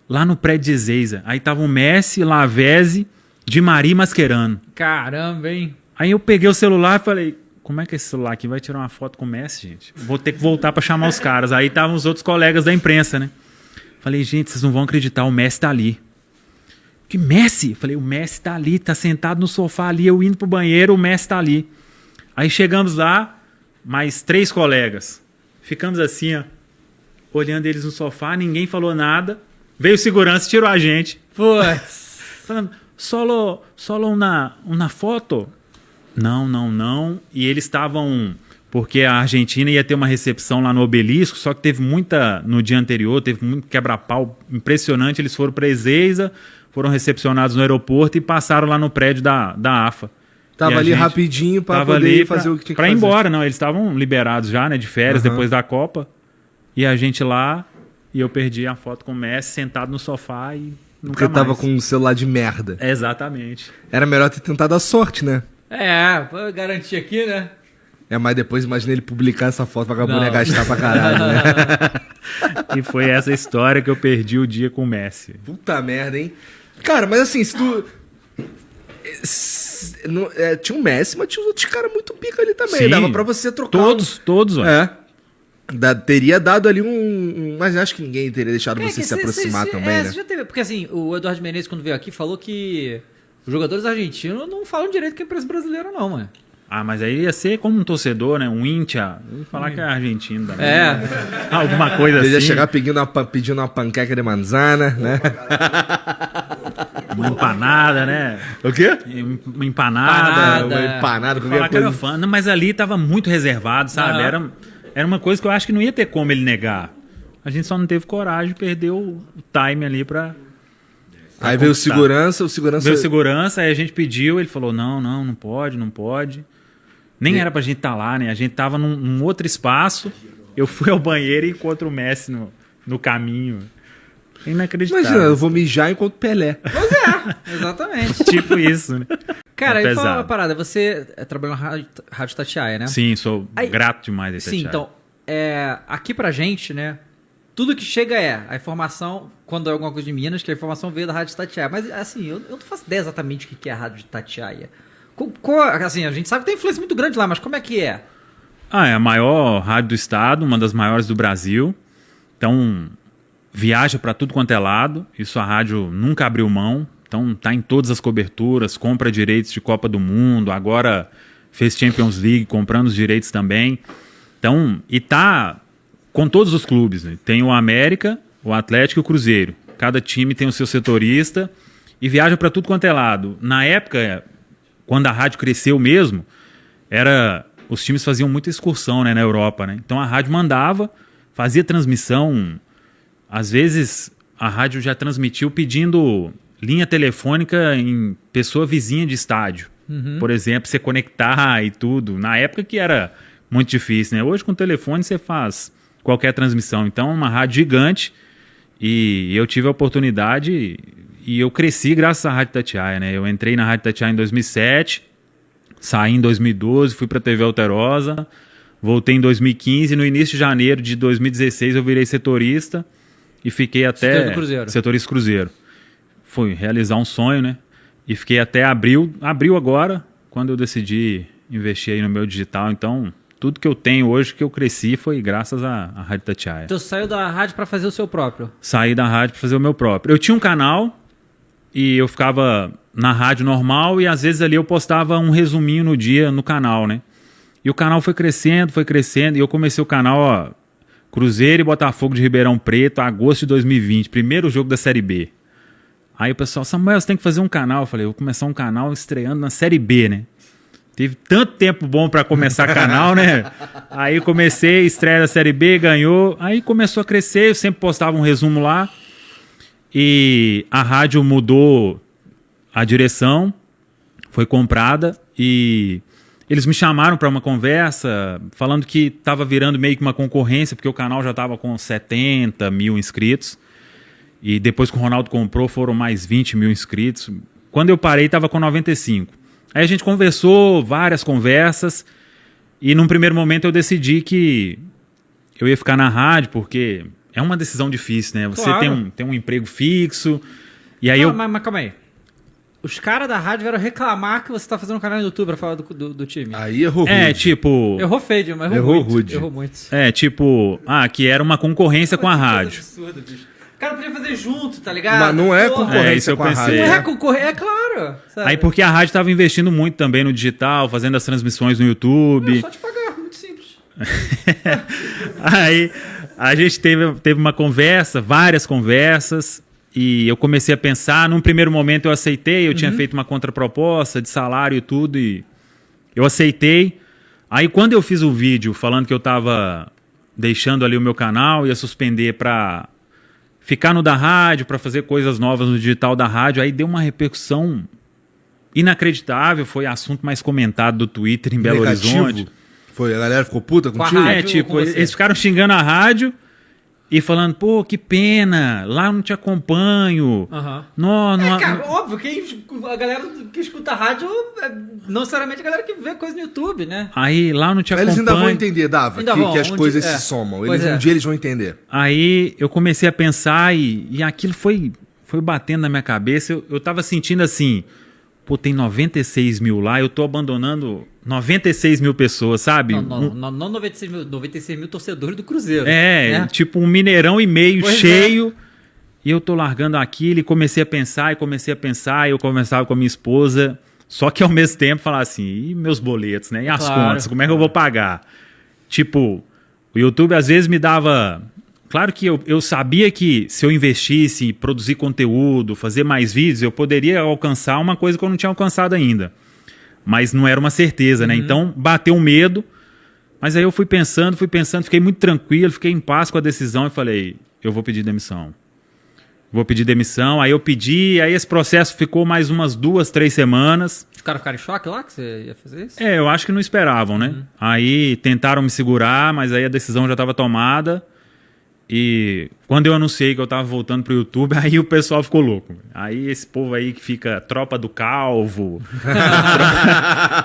lá no prédio de Ezeiza. Aí tava o Messi, Lavezzi, Di Maria e Mascherano. Caramba, hein? Aí eu peguei o celular e falei, como é que esse celular aqui vai tirar uma foto com o Messi, gente? Vou ter que voltar para chamar os caras. Aí estavam os outros colegas da imprensa, né? Falei, gente, vocês não vão acreditar, o Messi tá ali. Que Messi? Falei, o Messi tá ali, tá sentado no sofá ali, eu indo pro banheiro, o Messi tá ali. Aí chegamos lá, mais 3 colegas. Ficamos assim, ó, olhando eles no sofá, ninguém falou nada. Veio o segurança e tirou a gente. Putz. Falando, solo uma foto? Não. E eles estavam... Porque a Argentina ia ter uma recepção lá no Obelisco, só que teve muita... No dia anterior, teve muito quebra-pau impressionante. Eles foram para Ezeiza, foram recepcionados no aeroporto e passaram lá no prédio da AFA. Tava E a ali gente rapidinho para tava poder ali fazer o que tinha que pra fazer. ir embora, não. Eles estavam liberados já, né? De férias, Aham. depois da Copa. E a gente lá... E eu perdi a foto com o Messi sentado no sofá e nunca Porque tava mais. com um celular de merda. Exatamente. Era melhor ter tentado a sorte, né? Vou garantir aqui, né? Mas depois imagina ele publicar essa foto, vagabundo ia Não. gastar pra caralho, né? E foi essa história que eu perdi o dia com o Messi. Puta merda, hein? Cara, mas assim, se tu... tinha um Messi, mas tinha os outros caras muito pica ali também. Sim. Dava pra você trocar. Todos, ué. Teria dado ali mas acho que ninguém teria deixado você se aproximar também, né? Você já teve, porque assim, o Eduardo Menezes, quando veio aqui, falou que os jogadores argentinos não falam direito com a imprensa brasileira, não, mano. Mas aí ia ser como um torcedor, né? Um íntia. Eu ia falar que é argentino também. Alguma coisa Ele ia assim. chegar pedindo uma panqueca de manzana, né? Uma empanada, né? O quê? Uma empanada. Uma empanada, Falar qualquer que era coisa. fã. Não, mas ali tava muito reservado, sabe? Era uma coisa que eu acho que não ia ter como ele negar. A gente só não teve coragem, perdeu o time ali pra... Aí veio o conquistar. segurança... Veio segurança, aí a gente pediu, ele falou, não pode. Nem era pra gente estar lá, né? A gente tava num outro espaço, eu fui ao banheiro e encontro o Messi no caminho. Inacreditável. Imagina, eu vou mijar enquanto Pelé. Exatamente. Tipo isso, né? Cara, É aí fala pesado. uma parada, você trabalhou na Rádio Tatiaia, né? Sim, sou Aí- grato demais desse Sim, então, aqui pra gente, né, tudo que chega a informação, quando é alguma coisa de Minas, que a informação veio da Rádio Tatiaia. Mas, assim, eu não faço ideia exatamente o que é a Rádio Tatiaia. Assim, a gente sabe que tem influência muito grande lá, mas como é que é? É a maior rádio do estado, uma das maiores do Brasil. Então, viaja para tudo quanto é lado. Isso a rádio nunca abriu mão. Então, tá em todas as coberturas, compra direitos de Copa do Mundo, agora fez Champions League, comprando os direitos também. Então, e tá com todos os clubes, né? Tem o América, o Atlético e o Cruzeiro. Cada time tem o seu setorista e viaja para tudo quanto é lado. Na época, quando a rádio cresceu mesmo, os times faziam muita excursão, né, na Europa, né? Então a rádio mandava, fazia transmissão. Às vezes a rádio já transmitiu pedindo linha telefônica em pessoa vizinha de estádio. Por exemplo, você conectar e tudo. Na época que era muito difícil, né? Hoje com o telefone você faz qualquer transmissão. Então é uma rádio gigante e eu tive a oportunidade e eu cresci graças à Rádio Tatiaia, né? Eu entrei na Rádio Tatiaia em 2007, saí em 2012, fui para a TV Alterosa, voltei em 2015 e no início de janeiro de 2016 eu virei setorista e fiquei até... Setorista do Cruzeiro. Setorista do Cruzeiro. Fui realizar um sonho, né? E fiquei até abril agora, quando eu decidi investir aí no meu digital. Então, tudo que eu tenho hoje, que eu cresci, foi graças à Rádio Itatiaia. Então saiu da rádio pra fazer o seu próprio. Saí da rádio para fazer o meu próprio. Eu tinha um canal e eu ficava na rádio normal e às vezes ali eu postava um resuminho no dia no canal, né? E o canal foi crescendo e eu comecei o canal, ó, Cruzeiro e Botafogo de Ribeirão Preto, agosto de 2020, primeiro jogo da Série B. Aí o pessoal, Samuel, você tem que fazer um canal. Eu falei, eu vou começar um canal estreando na Série B, né? Teve tanto tempo bom para começar canal, né? Aí comecei, estreia da Série B, ganhou. Aí começou a crescer, eu sempre postava um resumo lá. E a rádio mudou a direção, foi comprada e eles me chamaram para uma conversa falando que estava virando meio que uma concorrência, porque o canal já estava com 70 mil inscritos. E depois que o Ronaldo comprou, foram mais 20 mil inscritos. Quando eu parei, estava com 95. Aí a gente conversou, várias conversas, e num primeiro momento eu decidi que eu ia ficar na rádio, porque é uma decisão difícil, né? Você Claro. tem um emprego fixo, e aí Mas calma aí. Os caras da rádio vieram reclamar que você tá fazendo um canal no YouTube pra falar do time. Aí errou É, rude. tipo... Errou feio, mas Errou muito. rude. Errou muito. É, tipo... que era uma concorrência com a rádio. Absurdo, bicho. O cara podia fazer junto, tá ligado? Mas não é Porra. concorrência É, isso eu com a pensei. rádio. Não né? é concorrer, é claro. Sabe? Aí porque a rádio estava investindo muito também no digital, fazendo as transmissões no YouTube. É só te pagar, muito simples. Aí a gente teve uma conversa, várias conversas, e eu comecei a pensar. Num primeiro momento eu aceitei, eu tinha feito uma contraproposta de salário e tudo, e eu aceitei. Aí quando eu fiz o vídeo falando que eu estava deixando ali o meu canal, ia suspender para ficar no da rádio, para fazer coisas novas no digital da rádio, aí deu uma repercussão inacreditável, foi assunto mais comentado do Twitter em Belo Negativo. Horizonte. Foi, a galera ficou puta Com a contigo? rádio. É, tipo, com você. eles ficaram xingando a rádio e falando, pô, que pena, lá eu não te acompanho. Aham. Não, Cara, óbvio, a galera que escuta rádio não necessariamente a galera que vê coisa no YouTube, né? Aí lá eu não te Eles acompanho. ainda vão entender, Dava, Ainda que, vão, que as um coisas dia- se somam. Pois Um é. dia eles vão entender. Aí eu comecei a pensar e aquilo foi batendo na minha cabeça. Eu tava sentindo assim, pô, tem 96 mil lá, eu tô abandonando 96 mil pessoas, sabe? Não 96 mil torcedores do Cruzeiro. É, né? tipo 1,5 milhão Pois cheio. E eu tô largando aquilo e comecei a pensar, e eu conversava com a minha esposa, só que ao mesmo tempo falar assim, e meus boletos, né? E as Claro. contas, como é que eu vou pagar? Tipo, o YouTube às vezes me dava... Claro que eu sabia que se eu investisse em produzir conteúdo, fazer mais vídeos, eu poderia alcançar uma coisa que eu não tinha alcançado ainda. Mas não era uma certeza, né? Então bateu um medo. Mas aí eu fui pensando, fiquei muito tranquilo, fiquei em paz com a decisão e falei, eu vou pedir demissão. Vou pedir demissão, aí eu pedi, aí esse processo ficou mais umas 2, 3 semanas. Os caras ficaram em choque lá que você ia fazer isso? É, eu acho que não esperavam, né? Aí tentaram me segurar, mas aí a decisão já estava tomada. E quando eu anunciei que eu tava voltando pro YouTube, aí o pessoal ficou louco. Aí esse povo aí que fica tropa do Calvo,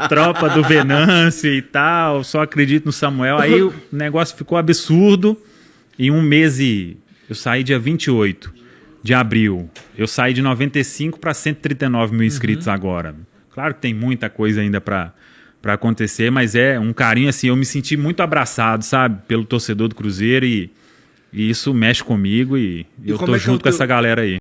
tropa do Venâncio e tal, só acredito no Samuel. Aí o negócio ficou absurdo. Em um mês, eu saí dia 28 de abril. Eu saí de 95 para 139 mil inscritos agora. Claro que tem muita coisa ainda para acontecer, mas é um carinho assim, eu me senti muito abraçado, sabe? Pelo torcedor do Cruzeiro e isso mexe comigo e eu como tô é que é o junto com teu- essa galera aí.